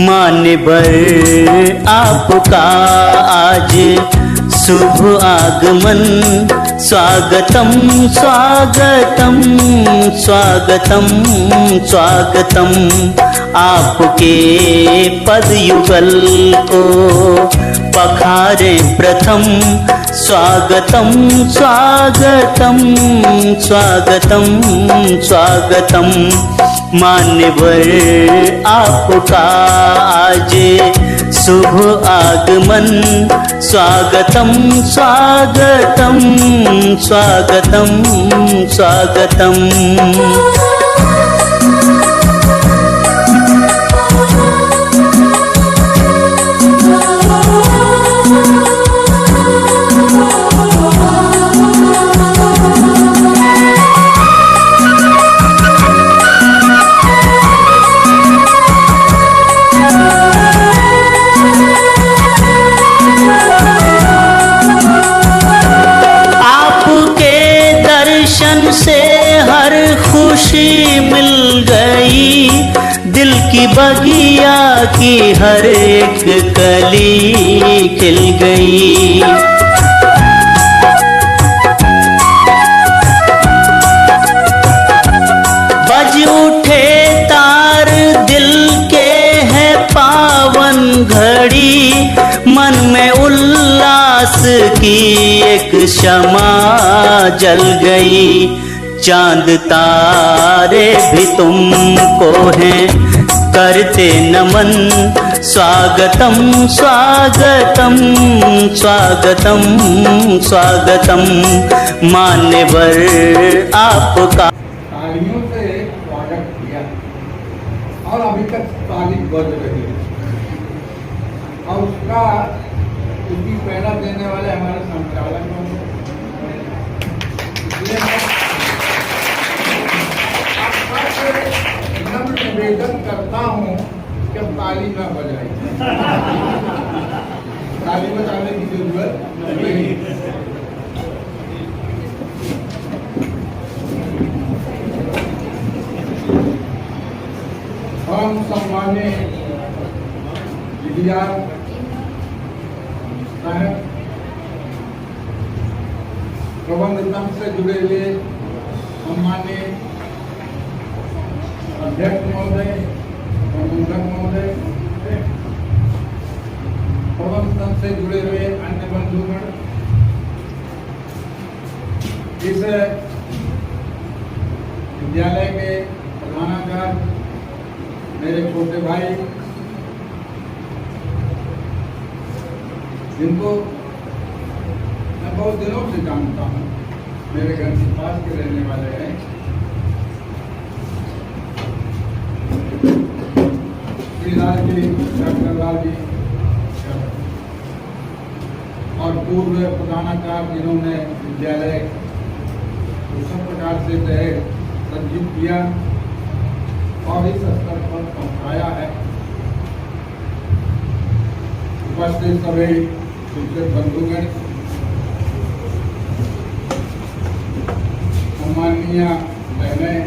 मान्यवर आपका आज शुभ आगमन, स्वागतम स्वागतम स्वागतम स्वागतम। आपके पद युगल को पखारे प्रथम, स्वागतम स्वागतम स्वागतम स्वागतम। मान्यवर आपका आज शुभ आगमन, स्वागतम स्वागतम स्वागतम स्वागतम। से हर खुशी मिल गई, दिल की बगिया की हर एक कली खिल गई। क्षमा जल गई। चांद तारे भी तुमको हैं करते नमन। स्वागतम स्वागतम स्वागतम स्वागतम मान्यवर आपका। तालियों से स्वागत किया और अभी तक ताली बज रही है और उसका उसकी प्रेरणा देने वाले हमारे संचालक हैं। इसलिए मैं आप सबसे नम्र निवेदन करता हूँ कि अब ताली ना बजाए। ताली बजाने की जरूरत नहीं। हम सम्मान्य विद्या साहब, प्रबंध तंत्र से जुड़े हुए सम्मान्य अध्यक्ष महोदय, प्रबंधक महोदय, प्रबंध तंत्र से जुड़े हुए अन्य बंधुगण, इस विद्यालय के प्रधानाचार्य, मेरे छोटे भाई, जिनको मैं बहुत दिनों से जानता हूँ, मेरे घर के पास के रहने वाले हैं, श्रीलाल जी, डॉक्टर लाल जी और पूर्व प्रधानाचार्य जिन्होंने विद्यालय को सब प्रकार से संजीव किया और इस स्तर पर पहुंचाया है। उपस्थित सभी शिक्षक बंधुगण, सम्माननीय बहनें,